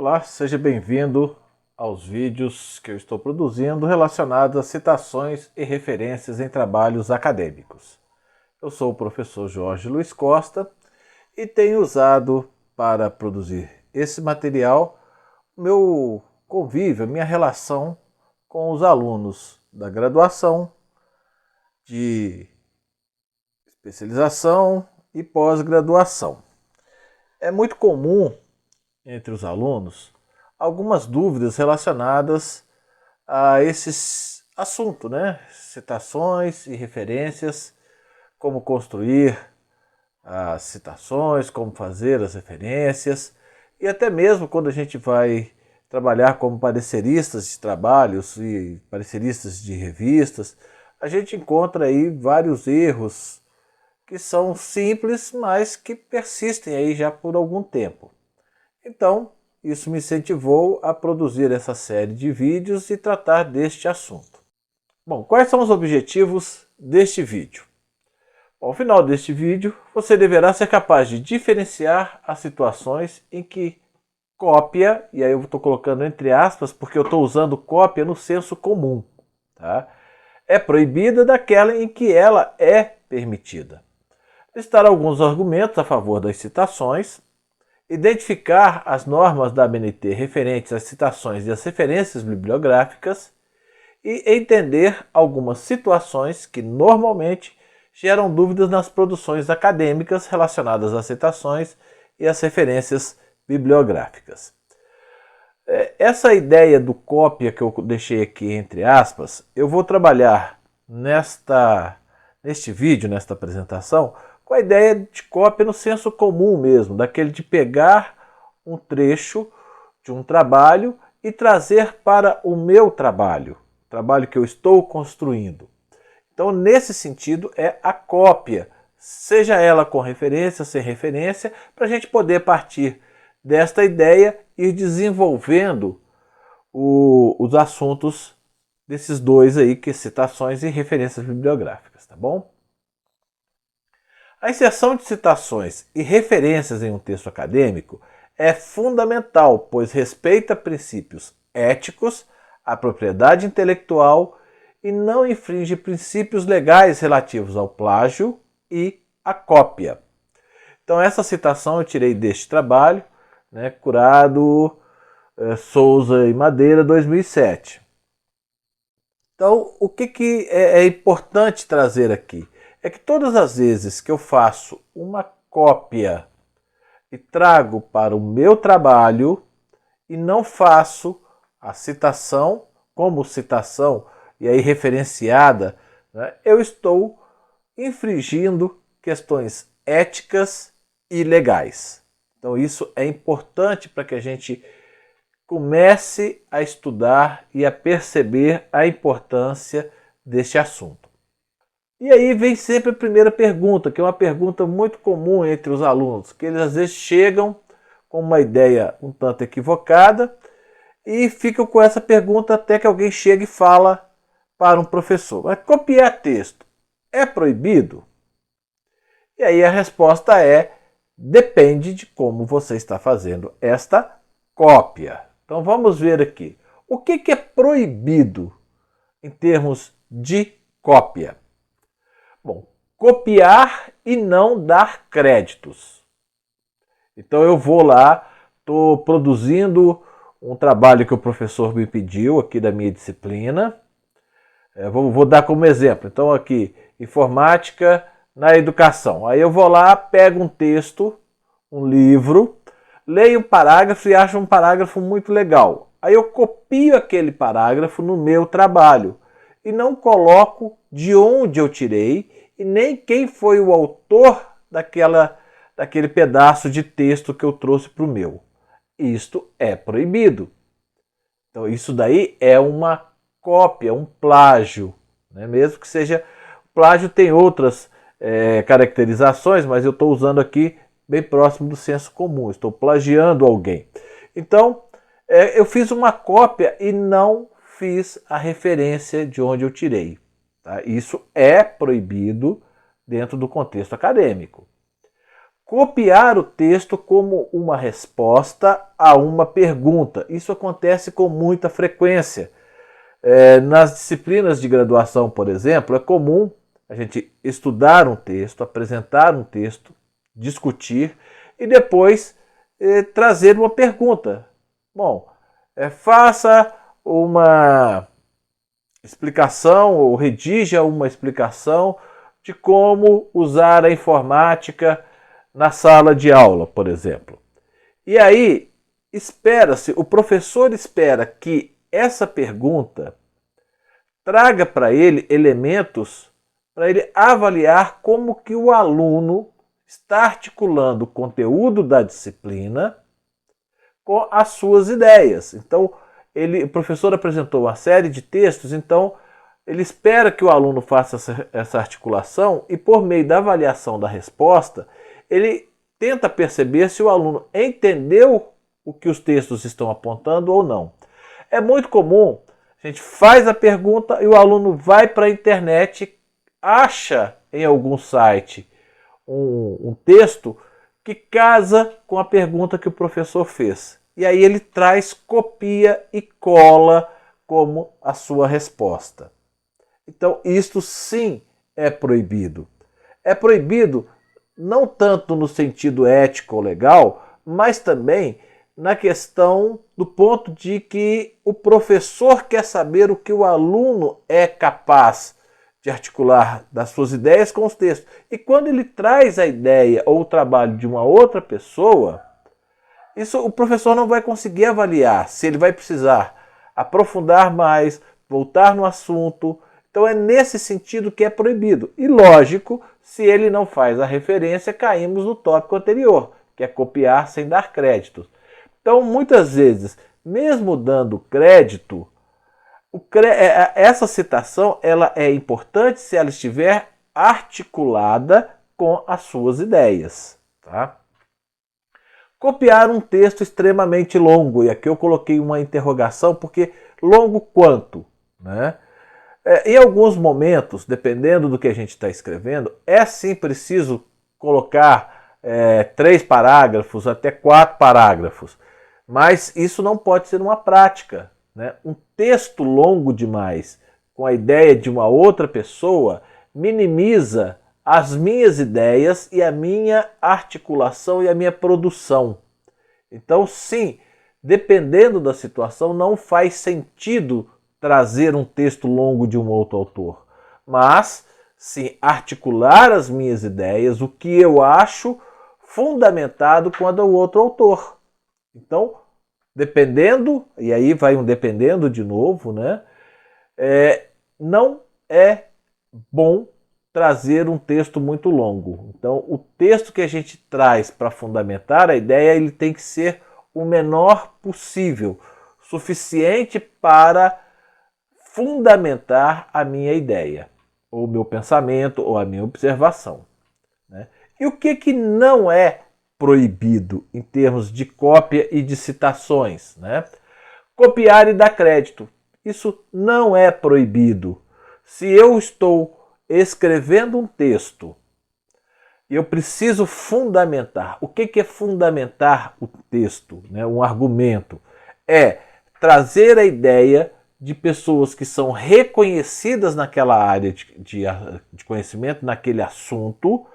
Olá, seja bem-vindo aos vídeos que eu estou produzindo relacionados a citações e referências em trabalhos acadêmicos. Eu sou o professor Jorge Luiz Costa e tenho usado para produzir esse material o meu convívio, a minha relação com os alunos da graduação, de especialização e pós-graduação. É muito comum entre os alunos algumas dúvidas relacionadas a esse assunto, né? Citações e referências, como construir as citações, como fazer as referências, e até mesmo quando a gente vai trabalhar como pareceristas de trabalhos e pareceristas de revistas, a gente encontra aí vários erros que são simples, mas que persistem aí já por algum tempo. Então, isso me incentivou a produzir essa série de vídeos e tratar deste assunto. Bom, quais são os objetivos deste vídeo? Bom, ao final deste vídeo, você deverá ser capaz de diferenciar as situações em que cópia, e aí eu estou colocando entre aspas porque eu estou usando cópia no senso comum, tá? É proibida daquela em que ela é permitida. Listar alguns argumentos a favor das citações, identificar as normas da ABNT referentes às citações e às referências bibliográficas e entender algumas situações que normalmente geram dúvidas nas produções acadêmicas relacionadas às citações e às referências bibliográficas. Essa ideia do cópia que eu deixei aqui entre aspas, eu vou trabalhar neste vídeo, nesta apresentação, com a ideia de cópia no senso comum mesmo, daquele de pegar um trecho de um trabalho e trazer para o meu trabalho que eu estou construindo. Então, nesse sentido, é a cópia, seja ela com referência, sem referência, para a gente poder partir desta ideia e ir desenvolvendo os assuntos desses dois aí, que é citações e referências bibliográficas, tá bom? A inserção de citações e referências em um texto acadêmico é fundamental, pois respeita princípios éticos, a propriedade intelectual e não infringe princípios legais relativos ao plágio e à cópia. Então essa citação eu tirei deste trabalho, né, Curado, Souza e Madeira, 2007. Então o que é importante trazer aqui? É que todas as vezes que eu faço uma cópia e trago para o meu trabalho e não faço a citação como citação e aí referenciada, né, eu estou infringindo questões éticas e legais. Então isso é importante para que a gente comece a estudar e a perceber a importância deste assunto. E aí vem sempre a primeira pergunta, que é uma pergunta muito comum entre os alunos, que eles às vezes chegam com uma ideia um tanto equivocada e ficam com essa pergunta até que alguém chega e fala para um professor: mas copiar texto é proibido? E aí a resposta é: depende de como você está fazendo esta cópia. Então vamos ver aqui. O que é proibido em termos de cópia? Bom, copiar e não dar créditos. Então eu vou lá, estou produzindo um trabalho que o professor me pediu aqui da minha disciplina. Vou dar como exemplo. Então aqui, informática na educação. Aí eu vou lá, pego um texto, um livro, leio um parágrafo e acho um parágrafo muito legal. Aí eu copio aquele parágrafo no meu trabalho e não coloco de onde eu tirei e nem quem foi o autor daquele pedaço de texto que eu trouxe para o meu. Isto é proibido. Então isso daí é uma cópia, um plágio, né? Mesmo que seja... Plágio tem outras caracterizações, mas eu estou usando aqui bem próximo do senso comum, estou plagiando alguém. Então, eu fiz uma cópia e não fiz a referência de onde eu tirei. Tá? Isso é proibido dentro do contexto acadêmico. copiar o texto como uma resposta a uma pergunta. Isso acontece com muita frequência. Nas disciplinas de graduação, por exemplo, é comum a gente estudar um texto, apresentar um texto, discutir e depois trazer uma pergunta. Bom, faça uma explicação ou redija uma explicação de como usar a informática na sala de aula, por exemplo. E aí, o professor espera que essa pergunta traga para ele elementos para ele avaliar como que o aluno está articulando o conteúdo da disciplina com as suas ideias. Então, o professor apresentou uma série de textos, então ele espera que o aluno faça essa articulação e, por meio da avaliação da resposta, ele tenta perceber se o aluno entendeu o que os textos estão apontando ou não. É muito comum, a gente faz a pergunta e o aluno vai para a internet, acha em algum site um texto que casa com a pergunta que o professor fez. E aí ele traz, copia e cola como a sua resposta. Então, isto sim é proibido. É proibido não tanto no sentido ético ou legal, mas também na questão do ponto de que o professor quer saber o que o aluno é capaz de articular das suas ideias com os textos. E quando ele traz a ideia ou o trabalho de uma outra pessoa, isso o professor não vai conseguir avaliar se ele vai precisar aprofundar mais, voltar no assunto. Então é nesse sentido que é proibido. E lógico, se ele não faz a referência, caímos no tópico anterior, que é copiar sem dar créditos. Então muitas vezes, mesmo dando crédito, essa citação ela é importante se ela estiver articulada com as suas ideias. Tá? Copiar um texto extremamente longo, e aqui eu coloquei uma interrogação, porque longo quanto? Né? Em alguns momentos, dependendo do que a gente está escrevendo, é sim preciso colocar 3 parágrafos, até 4 parágrafos, mas isso não pode ser uma prática. Né? Um texto longo demais, com a ideia de uma outra pessoa, minimiza as minhas ideias e a minha articulação e a minha produção. Então, sim, dependendo da situação, não faz sentido trazer um texto longo de um outro autor. Mas, sim, articular as minhas ideias, o que eu acho fundamentado quando é o outro autor. Então, dependendo, e aí vai um dependendo de novo, né? Não é bom trazer um texto muito longo. Então, o texto que a gente traz para fundamentar a ideia, ele tem que ser o menor possível, suficiente para fundamentar a minha ideia, ou o meu pensamento, ou a minha observação. Né? E o que não é proibido em termos de cópia e de citações? Né? Copiar e dar crédito. Isso não é proibido. Se eu estou escrevendo um texto e eu preciso fundamentar. O que é fundamentar o texto? Né? Um argumento. É trazer a ideia de pessoas que são reconhecidas naquela área de conhecimento, naquele assunto,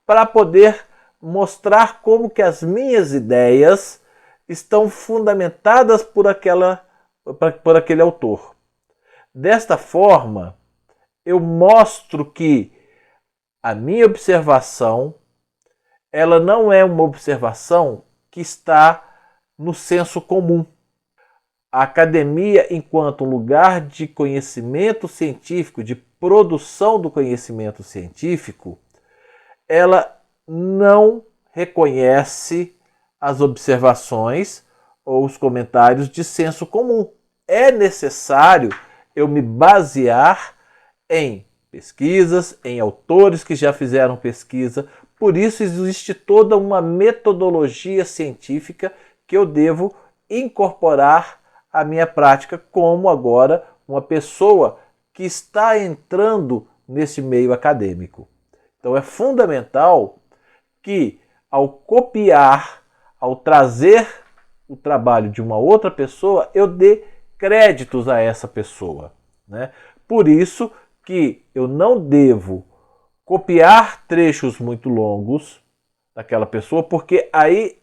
para poder mostrar como que as minhas ideias estão fundamentadas por aquele autor. Desta forma, eu mostro que a minha observação, ela não é uma observação que está no senso comum. A academia, enquanto um lugar de conhecimento científico, de produção do conhecimento científico, ela não reconhece as observações ou os comentários de senso comum. É necessário eu me basear em pesquisas, em autores que já fizeram pesquisa. Por isso existe toda uma metodologia científica que eu devo incorporar à minha prática, como agora uma pessoa que está entrando nesse meio acadêmico. Então é fundamental que, ao copiar, ao trazer o trabalho de uma outra pessoa, eu dê créditos a essa pessoa, né? Por isso que eu não devo copiar trechos muito longos daquela pessoa, porque aí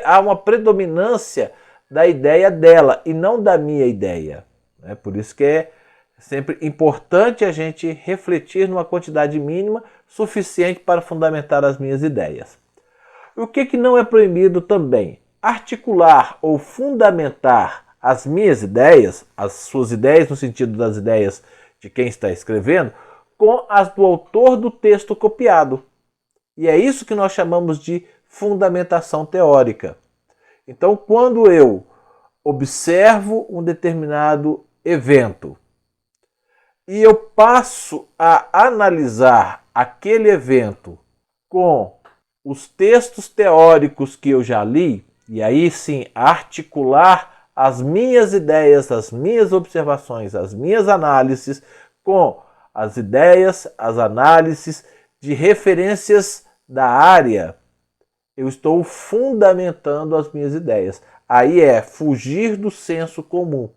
há uma predominância da ideia dela e não da minha ideia, né? Por isso que é sempre importante a gente refletir numa quantidade mínima suficiente para fundamentar as minhas ideias. O que não é proibido também? Articular ou fundamentar as minhas ideias, as suas ideias no sentido das ideias de quem está escrevendo, com as do autor do texto copiado. E é isso que nós chamamos de fundamentação teórica. Então, quando eu observo um determinado evento e eu passo a analisar aquele evento com os textos teóricos que eu já li, e aí sim articular as minhas ideias, as minhas observações, as minhas análises com as ideias, as análises de referências da área, eu estou fundamentando as minhas ideias. Aí é fugir do senso comum.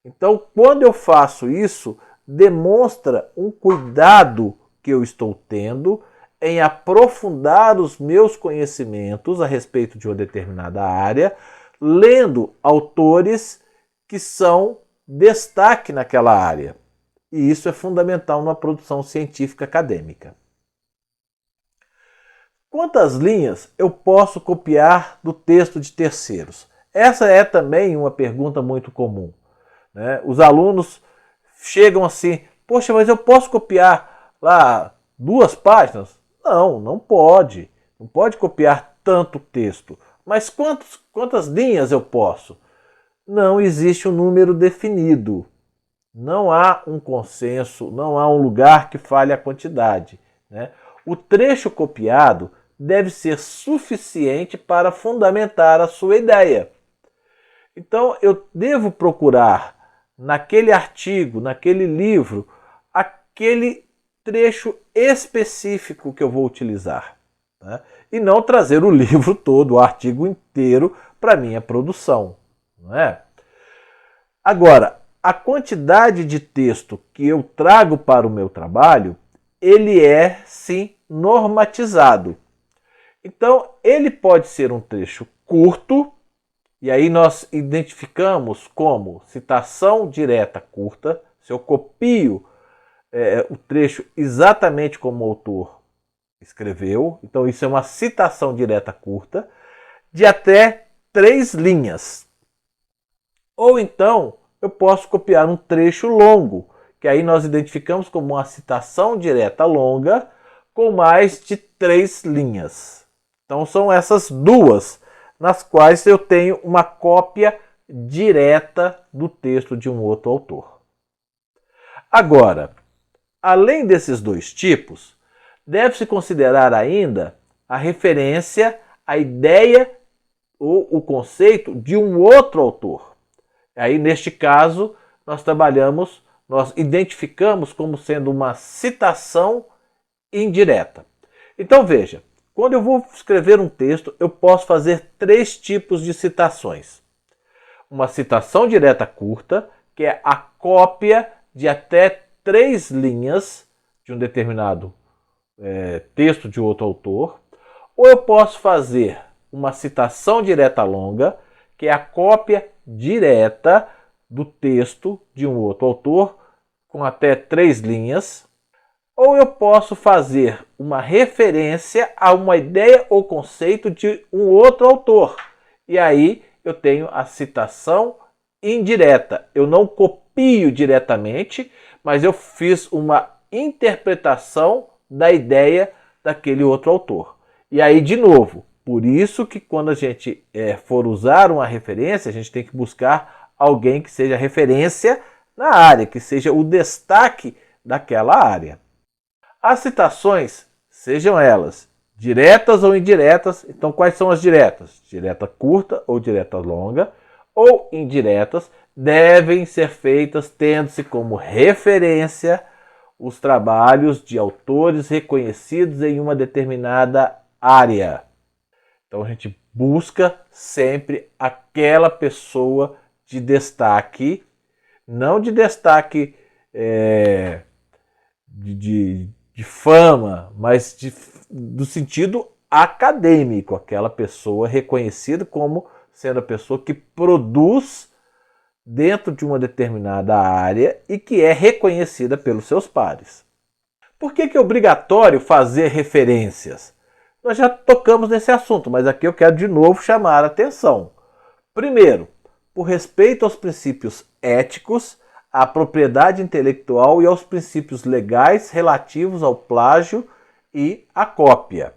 Então, quando eu faço isso, demonstra um cuidado que eu estou tendo em aprofundar os meus conhecimentos a respeito de uma determinada área, lendo autores que são destaque naquela área. E isso é fundamental numa produção científica acadêmica. Quantas linhas eu posso copiar do texto de terceiros? Essa é também uma pergunta muito comum, né? Os alunos chegam assim, poxa, mas eu posso copiar lá 2 páginas? Não, não pode. Não pode copiar tanto texto. Mas quantas linhas eu posso? Não existe um número definido. Não há um consenso, não há um lugar que fale a quantidade, né? O trecho copiado deve ser suficiente para fundamentar a sua ideia. Então eu devo procurar naquele artigo, naquele livro, aquele trecho específico que eu vou utilizar, né? E não trazer o livro todo, o artigo inteiro para minha produção, não é? Agora, a quantidade de texto que eu trago para o meu trabalho, ele é sim normatizado. Então, ele pode ser um trecho curto, e aí nós identificamos como citação direta curta. Se eu copio o trecho exatamente como o autor escreveu, então isso é uma citação direta curta, de até 3 linhas. Ou então, eu posso copiar um trecho longo, que aí nós identificamos como uma citação direta longa, com mais de 3 linhas. Então são essas duas, nas quais eu tenho uma cópia direta do texto de um outro autor. Agora, além desses 2 tipos, deve-se considerar ainda a referência, a ideia ou o conceito de um outro autor. Aí, neste caso, nós identificamos como sendo uma citação indireta. Então, veja, quando eu vou escrever um texto, eu posso fazer 3 tipos de citações. Uma citação direta curta, que é a cópia de até 3 linhas de um determinado texto de outro autor. Ou eu posso fazer uma citação direta longa, que é a cópia direta do texto de um outro autor, com até 3 linhas. Ou eu posso fazer uma referência a uma ideia ou conceito de um outro autor. E aí eu tenho a citação indireta. Eu não copio diretamente, mas eu fiz uma interpretação da ideia daquele outro autor. E aí, de novo, por isso que quando a gente for usar uma referência, a gente tem que buscar alguém que seja referência na área, que seja o destaque daquela área. As citações, sejam elas diretas ou indiretas, então quais são as diretas? Direta curta ou direta longa, ou indiretas, devem ser feitas tendo-se como referência os trabalhos de autores reconhecidos em uma determinada área. Então a gente busca sempre aquela pessoa de destaque, não de destaque de fama, mas do sentido acadêmico, aquela pessoa reconhecida como sendo a pessoa que produz dentro de uma determinada área e que é reconhecida pelos seus pares. Por que é obrigatório fazer referências? Nós já tocamos nesse assunto, mas aqui eu quero de novo chamar a atenção. Primeiro, por respeito aos princípios éticos, à propriedade intelectual e aos princípios legais relativos ao plágio e à cópia.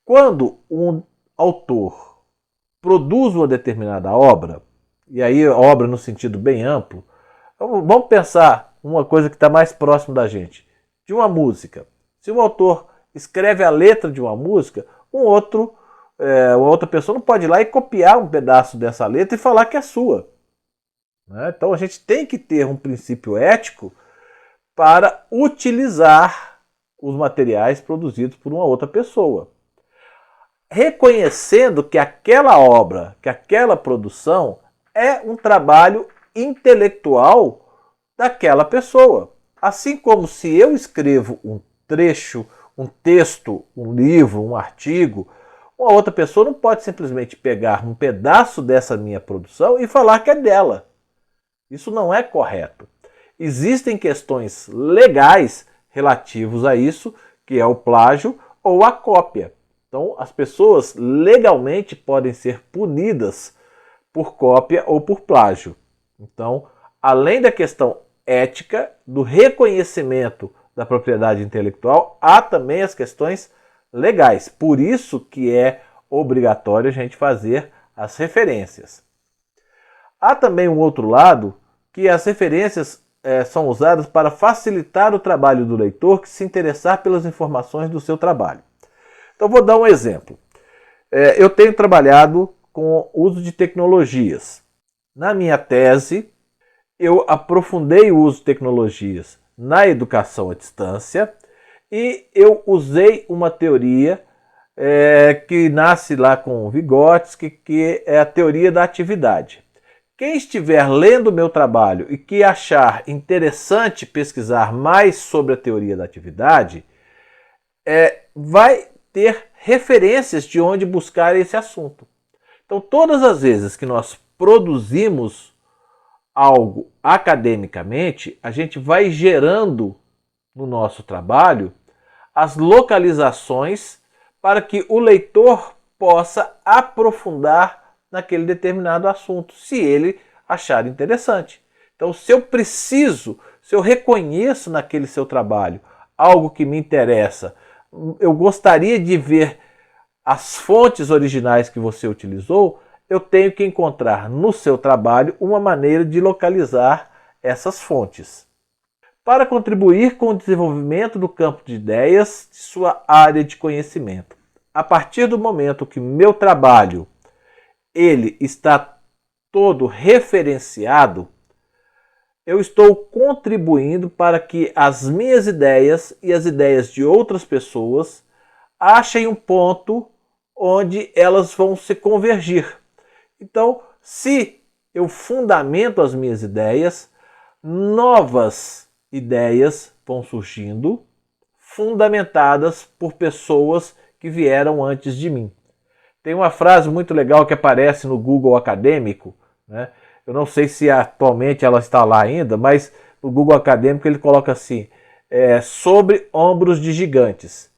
Quando um autor produz uma determinada obra, e aí obra no sentido bem amplo, vamos pensar uma coisa que está mais próximo da gente, de uma música. Se um autor escreve a letra de uma música, outra pessoa não pode ir lá e copiar um pedaço dessa letra e falar que é sua. Então a gente tem que ter um princípio ético para utilizar os materiais produzidos por uma outra pessoa, reconhecendo que aquela obra, que aquela produção é um trabalho intelectual daquela pessoa. Assim como se eu escrevo um trecho, um texto, um livro, um artigo, uma outra pessoa não pode simplesmente pegar um pedaço dessa minha produção e falar que é dela. Isso não é correto. Existem questões legais relativas a isso, que é o plágio ou a cópia. Então, as pessoas legalmente podem ser punidas por cópia ou por plágio. Então, além da questão ética, do reconhecimento da propriedade intelectual, há também as questões legais. Por isso que é obrigatório a gente fazer as referências. Há também um outro lado, que as referências são usadas para facilitar o trabalho do leitor que se interessar pelas informações do seu trabalho. Então vou dar um exemplo. Eu tenho trabalhado com o uso de tecnologias. Na minha tese, eu aprofundei o uso de tecnologias na educação à distância e eu usei uma teoria que nasce lá com Vygotsky, que é a teoria da atividade. Quem estiver lendo o meu trabalho e que achar interessante pesquisar mais sobre a teoria da atividade, vai ter referências de onde buscar esse assunto. Então, todas as vezes que nós produzimos algo academicamente, a gente vai gerando no nosso trabalho as localizações para que o leitor possa aprofundar naquele determinado assunto, se ele achar interessante. Então, se eu reconheço naquele seu trabalho algo que me interessa, eu gostaria de ver as fontes originais que você utilizou, eu tenho que encontrar no seu trabalho uma maneira de localizar essas fontes. Para contribuir com o desenvolvimento do campo de ideias de sua área de conhecimento. A partir do momento que meu trabalho ele está todo referenciado, eu estou contribuindo para que as minhas ideias e as ideias de outras pessoas achem um ponto onde elas vão se convergir. Então, se eu fundamento as minhas ideias, novas ideias vão surgindo, fundamentadas por pessoas que vieram antes de mim. Tem uma frase muito legal que aparece no Google Acadêmico, né? Eu não sei se atualmente ela está lá ainda, mas no Google Acadêmico ele coloca assim, sobre ombros de gigantes.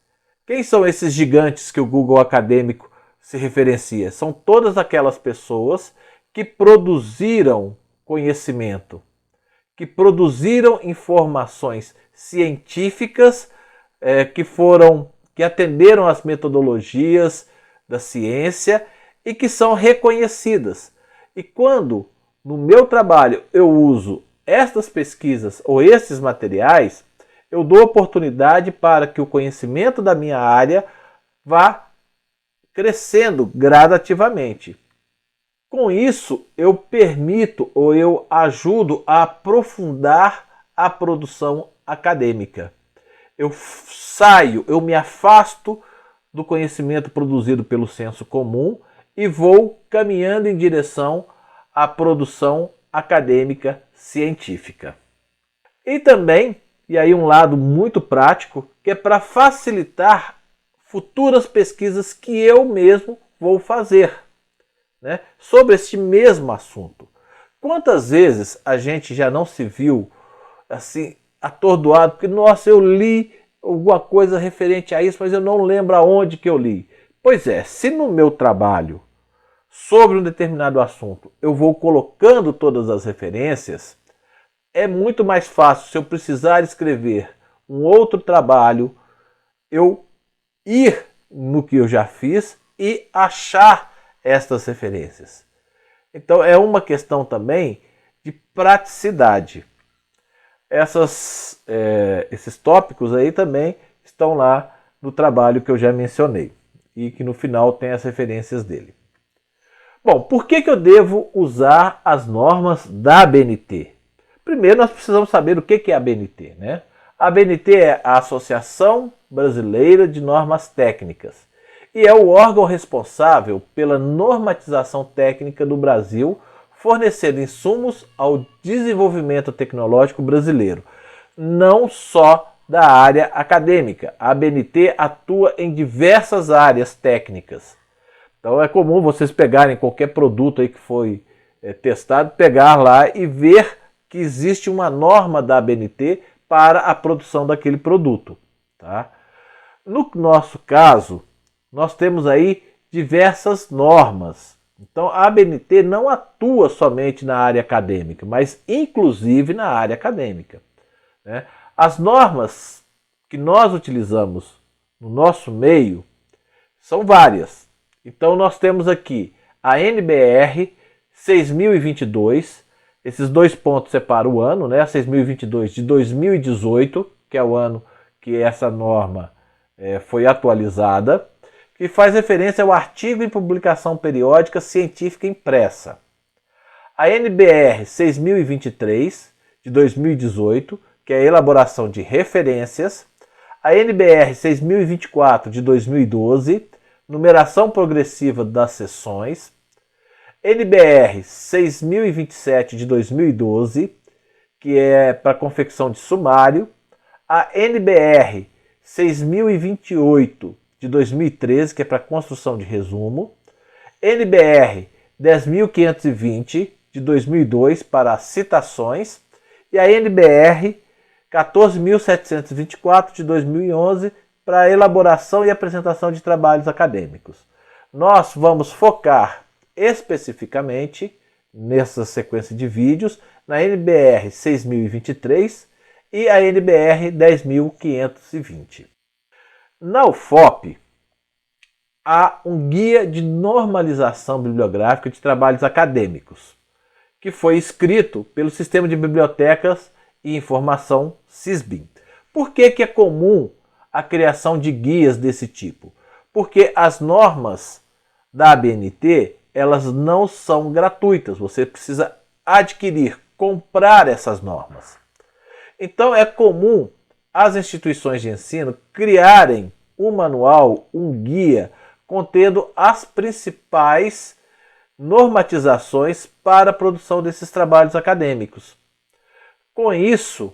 Quem são esses gigantes que o Google Acadêmico se referencia? São todas aquelas pessoas que produziram conhecimento, que produziram informações científicas que atenderam às metodologias da ciência e que são reconhecidas. E quando no meu trabalho eu uso estas pesquisas ou esses materiais, eu dou oportunidade para que o conhecimento da minha área vá crescendo gradativamente. Com isso, eu permito ou eu ajudo a aprofundar a produção acadêmica. Eu me afasto do conhecimento produzido pelo senso comum e vou caminhando em direção à produção acadêmica científica. E também, e aí um lado muito prático, que é para facilitar futuras pesquisas que eu mesmo vou fazer, né, sobre este mesmo assunto. Quantas vezes a gente já não se viu assim atordoado, porque nossa, eu li alguma coisa referente a isso, mas eu não lembro aonde que eu li. Pois é, se no meu trabalho sobre um determinado assunto eu vou colocando todas as referências, é muito mais fácil, se eu precisar escrever um outro trabalho, eu ir no que eu já fiz e achar estas referências. Então é uma questão também de praticidade. Esses tópicos aí também estão lá no trabalho que eu já mencionei e que no final tem as referências dele. Bom, por que eu devo usar as normas da ABNT? Primeiro nós precisamos saber o que é a ABNT, né? A ABNT é a Associação Brasileira de Normas Técnicas e é o órgão responsável pela normatização técnica do Brasil, fornecendo insumos ao desenvolvimento tecnológico brasileiro, não só da área acadêmica. A ABNT atua em diversas áreas técnicas. Então é comum vocês pegarem qualquer produto aí que foi testado, pegar lá e ver que existe uma norma da ABNT para a produção daquele produto. Tá? No nosso caso, nós temos aí diversas normas. Então a ABNT não atua somente na área acadêmica, mas inclusive na área acadêmica, né? As normas que nós utilizamos no nosso meio são várias. Então nós temos aqui a NBR 6022, esses dois pontos separam o ano, né? 6022 de 2018, que é o ano que essa norma foi atualizada, que faz referência ao artigo em publicação periódica científica impressa. A NBR 6023, de 2018, que é a elaboração de referências. A NBR 6024, de 2012, numeração progressiva das seções. NBR 6027, de 2012, que é para confecção de sumário. A NBR 6028, de 2013, que é para construção de resumo. NBR 10.520, de 2002, para citações. E a NBR 14.724, de 2011, para elaboração e apresentação de trabalhos acadêmicos. Nós vamos focar especificamente, nessa sequência de vídeos, na NBR 6023 e a NBR 10.520. Na UFOP, há um guia de normalização bibliográfica de trabalhos acadêmicos, que foi escrito pelo Sistema de Bibliotecas e Informação SISBIN. Por que é comum a criação de guias desse tipo? Porque as normas da ABNT, elas não são gratuitas, você precisa adquirir, comprar essas normas. Então é comum as instituições de ensino criarem um manual, um guia, contendo as principais normatizações para a produção desses trabalhos acadêmicos. Com isso,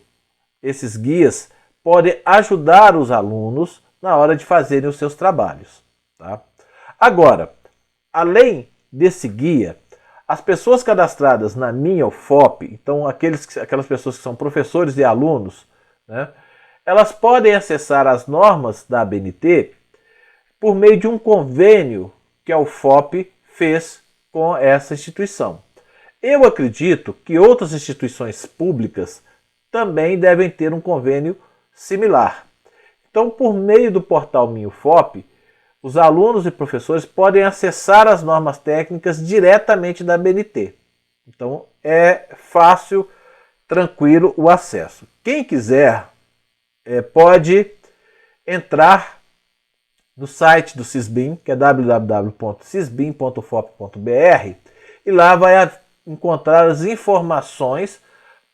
esses guias podem ajudar os alunos na hora de fazerem os seus trabalhos. Tá? Agora, além desse guia, as pessoas cadastradas na minha UFOP, então aquelas pessoas que são professores e alunos, né, elas podem acessar as normas da ABNT por meio de um convênio que a UFOP fez com essa instituição. Eu acredito que outras instituições públicas também devem ter um convênio similar. Então, por meio do portal Minha UFOP, os alunos e professores podem acessar as normas técnicas diretamente da ABNT. Então, é fácil, tranquilo o acesso. Quem quiser pode entrar no site do SISBIN, que é www.sisbin.ufop.br, e lá vai encontrar as informações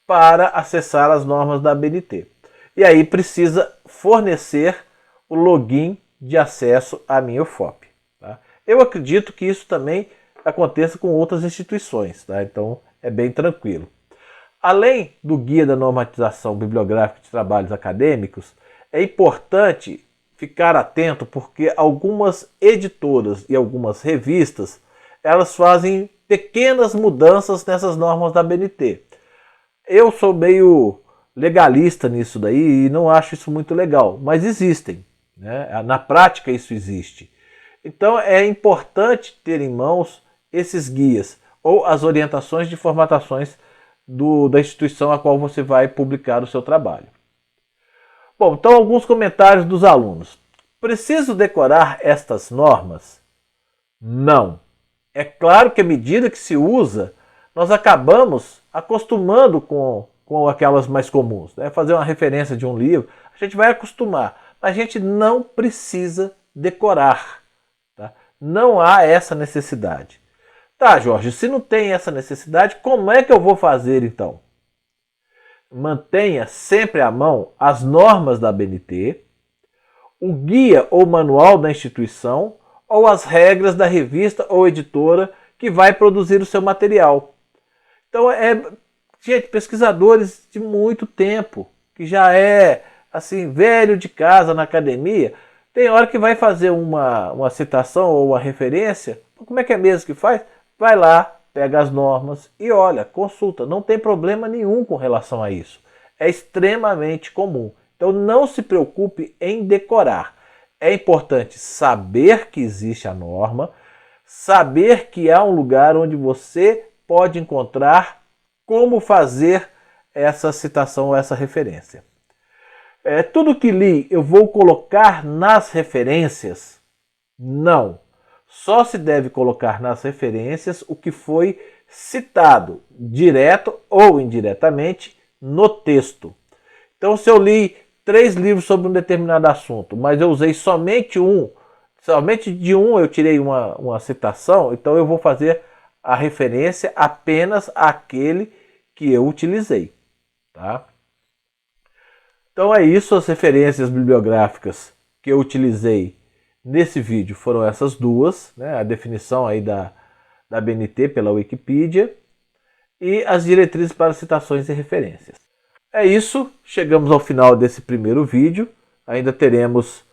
para acessar as normas da ABNT. E aí precisa fornecer o login de acesso à minha UFOP. Tá? Eu acredito que isso também aconteça com outras instituições, tá? Então é bem tranquilo. Além do Guia da Normatização Bibliográfica de Trabalhos Acadêmicos, é importante ficar atento porque algumas editoras e algumas revistas elas fazem pequenas mudanças nessas normas da BNT. Eu sou meio legalista nisso daí e não acho isso muito legal, mas existem, né? Na prática isso existe. Então é importante ter em mãos esses guias ou as orientações de formatações da instituição a qual você vai publicar o seu trabalho. Bom, então alguns comentários dos alunos. Preciso decorar estas normas? Não. É claro que à medida que se usa, nós acabamos acostumando com aquelas mais comuns. Né? Fazer uma referência de um livro, a gente vai acostumar, mas a gente não precisa decorar. Tá? Não há essa necessidade. Tá, Jorge, se não tem essa necessidade, como é que eu vou fazer então? Mantenha sempre à mão as normas da BNT, o guia ou manual da instituição ou as regras da revista ou editora que vai produzir o seu material. Então, gente, pesquisadores de muito tempo, que já é assim velho de casa na academia, tem hora que vai fazer uma citação ou uma referência, como é que é mesmo que faz? Vai lá, pega as normas e olha, consulta. Não tem problema nenhum com relação a isso. É extremamente comum. Então não se preocupe em decorar. É importante saber que existe a norma, saber que há um lugar onde você pode encontrar como fazer essa citação ou essa referência. Tudo que li eu vou colocar nas referências? Não. Só se deve colocar nas referências o que foi citado, direto ou indiretamente, no texto. Então, se eu li 3 livros sobre um determinado assunto, mas eu usei somente de um eu tirei uma citação, então eu vou fazer a referência apenas àquele que eu utilizei. Tá? Então é isso, as referências bibliográficas que eu utilizei nesse vídeo foram essas duas, né? A definição aí da BNT pela Wikipedia e as diretrizes para citações e referências. É isso, chegamos ao final desse primeiro vídeo, ainda teremos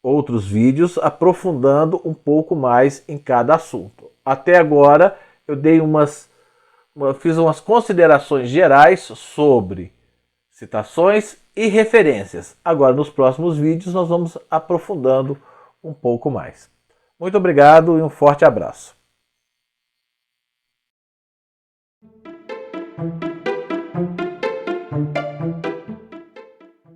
outros vídeos aprofundando um pouco mais em cada assunto. Até agora eu fiz umas considerações gerais sobre citações e referências. Agora nos próximos vídeos nós vamos aprofundando um pouco mais. Muito obrigado e um forte abraço.